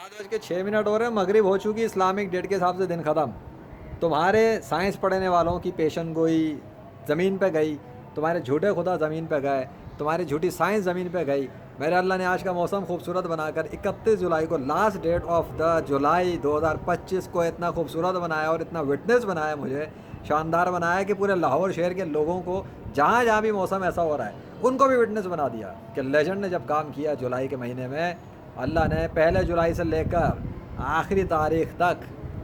7:06 हो रहे हैं, मगरिब हो चुकी, इस्लामिक डेट के हिसाब से दिन ख़त्म। तुम्हारे साइंस पढ़ने वालों की पेशन गोई ज़मीन पे गई, तुम्हारे झूठे खुदा ज़मीन पे गए, तुम्हारी झूठी साइंस ज़मीन पे गई। मेरे अल्लाह ने आज का मौसम खूबसूरत बनाकर 31 जुलाई को, last date of the July 2025 को इतना खूबसूरत बनाया और इतना विटनेस बनाया, मुझे शानदार बनाया कि पूरे लाहौर शहर के लोगों को जहाँ जहाँ भी मौसम ऐसा हो रहा है उनको भी विटनेस बना दिया कि लेजेंड ने जब काम किया जुलाई के महीने में, अल्लाह ने पहले जुलाई से लेकर आखिरी तारीख तक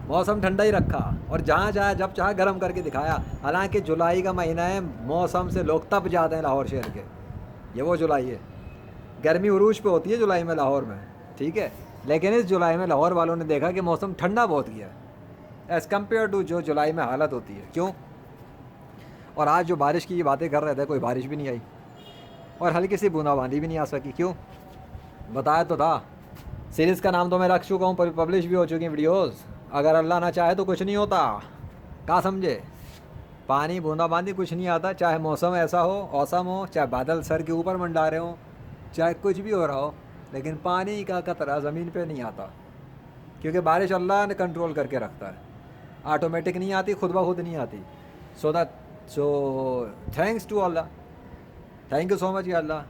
मौसम ठंडा ही रखा और जहाँ चाहे जब चाहे गर्म करके दिखाया। हालांकि जुलाई का महीना है, मौसम से लोग तप जाते हैं लाहौर शहर के, ये वो जुलाई है। गर्मी उरूज पे होती है जुलाई में लाहौर में, ठीक है, लेकिन इस जुलाई में लाहौर वालों ने देखा कि मौसम ठंडा बहुत गया एज़ कम्पेयर टू जो जुलाई में हालत होती है। क्यों? और आज जो बारिश की बातें कर रहे थे, कोई बारिश भी नहीं आई और हल्की सी बूंदाबांदी भी नहीं आ सकी। क्यों? बताया तो था। सीरीज़ का नाम तो मैं रख चुका हूँ, पब्लिश भी हो चुकी वीडियोज़। अगर अल्लाह ना चाहे तो कुछ नहीं होता, कहाँ समझे? पानी बूंदाबांदी कुछ नहीं आता, चाहे मौसम ऐसा हो, औसम हो, चाहे बादल सर के ऊपर मंडा रहे हो, चाहे कुछ भी हो रहा हो, लेकिन पानी का कतरा ज़मीन पे नहीं आता, क्योंकि बारिश अल्लाह ने कंट्रोल करके रखता है। ऑटोमेटिक नहीं आती, खुद ब खुद नहीं आती। So thanks to Allah, thank you so much Allah,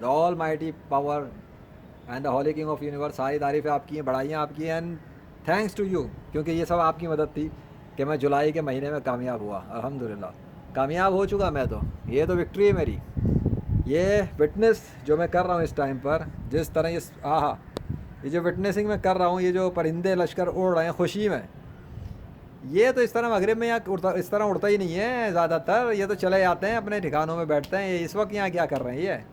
the almighty power and the holy king of universe. सारी तारीफ़ें आपकी हैं, बड़ाइयाँ आपकी हैं, एंड थैंक्स टू यू, क्योंकि ये सब आपकी मदद थी कि मैं जुलाई के महीने में कामयाब हुआ। अल्हम्दुलिल्लाह कामयाब हो चुका मैं तो, ये तो विक्ट्री है मेरी। ये विटनेस जो मैं कर रहा हूँ इस टाइम पर, जिस तरह ये जो विटनेसिंग मैं कर रहा हूँ, ये जो परिंदे लश्कर उड़ रहे हैं खुशी में, ये तो इस तरह मगरिब में यहाँ इस तरह उड़ता ही नहीं है ज़्यादातर। ये तो चले जाते हैं अपने ठिकानों में बैठते हैं। ये इस वक्त यहाँ क्या कर रहे हैं?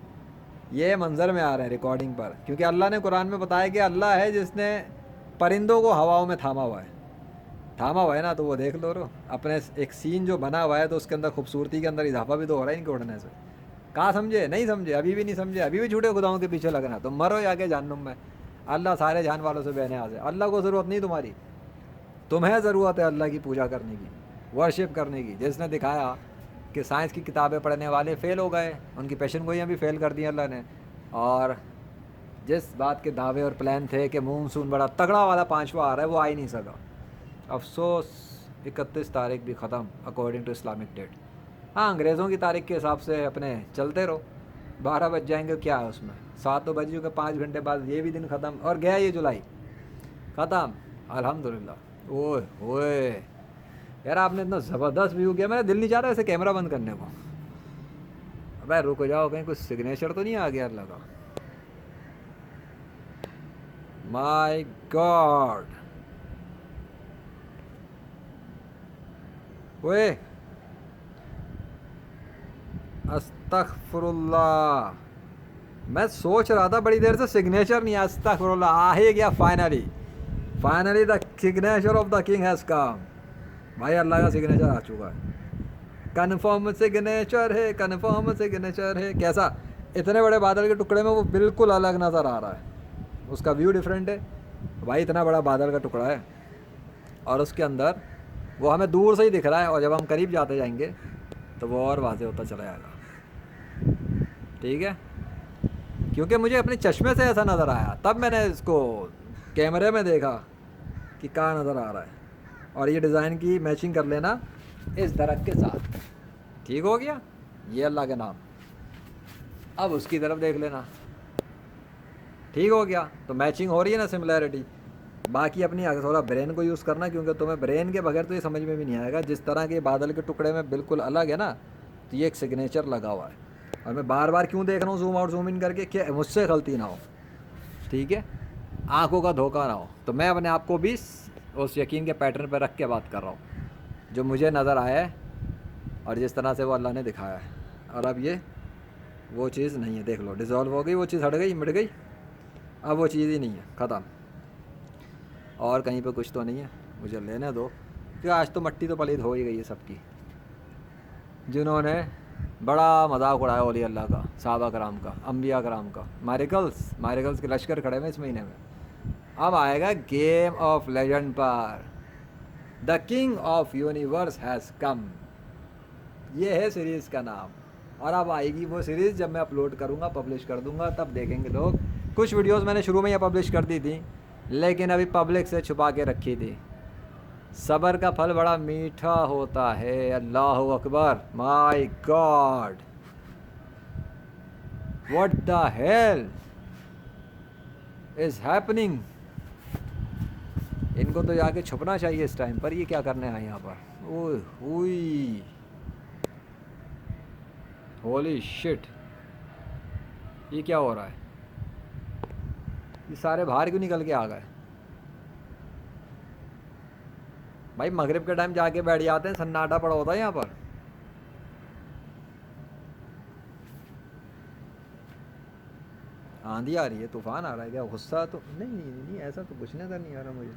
ये मंज़र में आ रहे हैं रिकॉर्डिंग पर, क्योंकि अल्लाह ने कुरान में बताया कि अल्लाह है जिसने परिंदों को हवाओं में थामा हुआ है ना। तो वो देख लो रो अपने एक सीन जो बना हुआ है, तो उसके अंदर खूबसूरती के अंदर इजाफा भी तो हो रहा है इनके उड़ने से। कहाँ समझे? नहीं समझे, अभी भी नहीं समझे, अभी भी झूठे खुदाओं के पीछे लगना। तो मरो जाके जहन्नुम में। अल्लाह सारे जान वालों से बेनियाज़ है। अल्लाह को ज़रूरत नहीं तुम्हारी, तुम्हें ज़रूरत है अल्लाह की पूजा करने की, वर्शिप करने की। जिसने दिखाया कि साइंस की किताबें पढ़ने वाले फ़ेल हो गए, उनकी पेशन गोइयाँ भी फ़ेल कर दी अल्लाह ने। और जिस बात के दावे और प्लान थे कि मानसून बड़ा तगड़ा वाला 5वां आ रहा है, वो आ ही नहीं सका। अफसोस 31 तारीख भी ख़त्म अकॉर्डिंग टू इस्लामिक डेट। हाँ, अंग्रेज़ों की तारीख के हिसाब से अपने चलते रहो, 12 बज जाएंगे, क्या है उसमें? 7 तो बज चुके, 5 घंटे बाद ये भी दिन ख़त्म और गया ये जुलाई ख़त्म। अल्हम्दुलिल्लाह। ओए ओए यार, आपने इतना ज़बरदस्त व्यू किया, मेरा दिल नहीं चाह रहा ऐसे कैमरा बंद करने को। अबे रुक जाओ, कहीं कुछ सिग्नेचर तो नहीं आ गया अल्लाह का? माय गॉड, ओए अस्तगफुरुल्लाह। मैं सोच रहा था बड़ी देर से सिग्नेचर नहीं, अस्तगफुरुल्लाह आ ही गया finally. Finally the signature of the king has come. भाई अल्लाह का सिग्नेचर आ चुका है, कन्फर्म सिग्नेचर है, कन्फर्म सिग्नेचर है। कैसा? इतने बड़े बादल के टुकड़े में वो बिल्कुल अलग नज़र आ रहा है, उसका व्यू डिफरेंट है। भाई इतना बड़ा बादल का टुकड़ा है और उसके अंदर वो हमें दूर से ही दिख रहा है, और जब हम करीब जाते जाएंगे तो वो और वाज़ेह होता चला जाएगा। ठीक है, क्योंकि मुझे अपने चश्मे से ऐसा नज़र आया, तब मैंने इसको कैमरे में देखा कि कहाँ नज़र आ रहा है। और ये डिज़ाइन की मैचिंग कर लेना इस दरख्त के साथ, ठीक हो गया? ये अल्लाह के नाम। अब उसकी तरफ देख लेना, ठीक हो गया? तो मैचिंग हो रही है ना, सिमिलैरिटी। बाकी अपनी थोड़ा ब्रेन को यूज़ करना, क्योंकि तुम्हें ब्रेन के बगैर तो ये समझ में भी नहीं आएगा। जिस तरह के बादल के टुकड़े में बिल्कुल अलग है ना, तो ये एक सिग्नेचर लगा हुआ है। और मैं बार बार क्यों देख रहा हूँ जूम आउट जूम इन करके, कि मुझसे गलती ना हो, ठीक है, आँखों का धोखा ना हो। तो मैं अपने आप को भी उस यकीन के पैटर्न पर रख के बात कर रहा हूँ जो मुझे नज़र आया है और जिस तरह से वो अल्लाह ने दिखाया है। और अब ये वो चीज़ नहीं है, देख लो, डिज़ोल्व हो गई, वो चीज़ हट गई, मिट गई। अब वो चीज़ ही नहीं है, ख़त्म। और कहीं पे कुछ तो नहीं है, मुझे लेने दो, क्योंकि आज तो मट्टी तो पलीद हो ही गई है सबकी, जिन्होंने बड़ा मजाक उड़ाया ओली अल्लाह का, साहबा कराम का, अम्बिया कराम का, मारिकल्स के लश्कर खड़े में इस महीने में। अब आएगा गेम ऑफ लेजेंड पर, the king of universe has come, ये है सीरीज़ का नाम। और अब आएगी वो सीरीज़ जब मैं अपलोड करूँगा, पब्लिश कर दूँगा, तब देखेंगे लोग। कुछ वीडियोस मैंने शुरू में ही पब्लिश कर दी थी, لیکن ابھی پبلک سے چھپا کے رکھی تھی. صبر کا پھل بڑا میٹھا ہوتا ہے. اللہ اکبر. My God, what the hell is happening. ان کو تو جا کے چھپنا چاہیے اس ٹائم پر. یہ کیا کرنے آئے یہاں پر؟ اوہ ہوئی, ہولی شٹ, یہ کیا ہو رہا ہے؟ یہ سارے باہر کیوں نکل کے آ گئے؟ بھائی مغرب کے ٹائم جا کے بیٹھ جاتے ہیں, سناٹا پڑا ہوتا ہے یہاں پر. آندھی آ رہی ہے, طوفان آ رہا ہے کیا؟ غصہ تو نہیں, ایسا تو کچھ نظر نہیں آ رہا مجھے.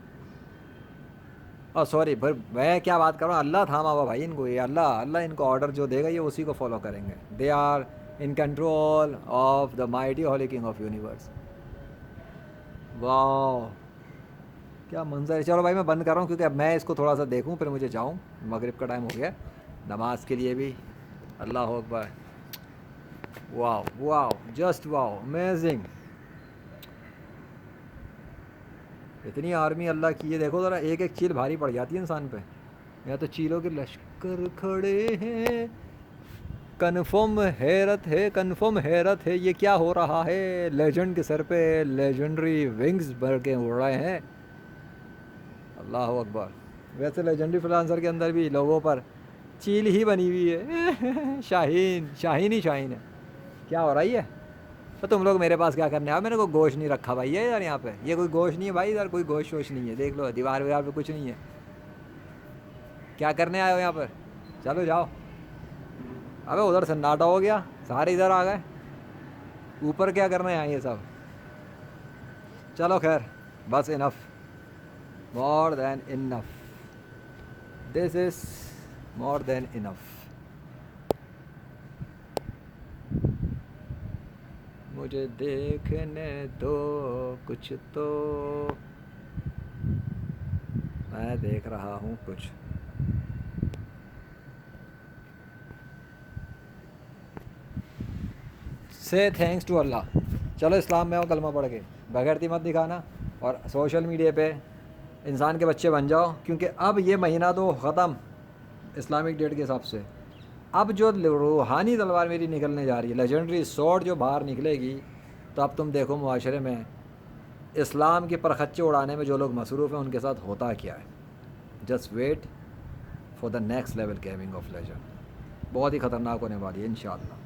سوری, میں کیا بات کر رہا ہوں. اللہ تھاما ہوا بھائی ان کو. یہ اللہ ان کو آرڈر جو دے گا یہ اسی کو فالو کریں گے. They are in control of the mighty holy king of universe. Wow کیا منظر ہے. چلو بھائی میں بند کر رہا ہوں کیونکہ اب میں اس کو تھوڑا سا دیکھوں پھر مجھے جاؤں. مغرب کا ٹائم ہو گیا نماز کے لیے بھی. اللہ اکبر. واو واو, جسٹ واو, امیزنگ. اتنی آرمی اللہ کی ہے. دیکھو ذرا, ایک ایک چیل بھاری پڑ جاتی ہے انسان پہ. یا تو چیلوں کے لشکر کھڑے ہیں. کنفرم حیرت ہے, کنفرم حیرت ہے. یہ کیا ہو رہا ہے؟ لیجنڈ کے سر پہ لیجنڈری ونگز بھر کے اڑ رہے ہیں. اللہ اکبر. ویسے لیجنڈری فلانسر کے اندر بھی لوگوں پر چیل ہی بنی ہوئی ہے. شاہین ہی شاہین ہے. کیا ہو رہا ہے یہ؟ تو تم لوگ میرے پاس کیا کرنے آؤ؟ میں نے کوئی گوشت نہیں رکھا بھائی ہے یار یہاں پہ. یہ کوئی گوشت نہیں ہے بھائی, ادھر کوئی گوشت ووشت نہیں ہے. دیکھ لو دیوار ویوار پہ کچھ نہیں ہے. کیا کرنے آئے ہو یہاں پر؟ چلو جاؤ. ابے ادھر سناٹا ہو گیا, سارے ادھر آ گئے. اوپر کیا کرنے آئے یہ سب؟ چلو خیر, بس انف, مور دین انف. دس از مور دین انف. مجھے دیکھنے دو کچھ تو, میں دیکھ رہا ہوں کچھ. سے تھینکس ٹو اللہ. چلو اسلام میں ہو کلمہ پڑھ کے, بغیرتی مت دکھانا. اور سوشل میڈیا پہ انسان کے بچے بن جاؤ, کیونکہ اب یہ مہینہ تو ختم اسلامک ڈیٹ کے حساب سے. اب جو روحانی تلوار میری نکلنے جا رہی ہے, لیجنڈری سورڈ جو باہر نکلے گی, تو اب تم دیکھو معاشرے میں اسلام کے پرخچے اڑانے میں جو لوگ مصروف ہیں ان کے ساتھ ہوتا کیا ہے. Just wait for the next level gaming of legend. بہت ہی خطرناک ہونے والی ہے انشاءاللہ.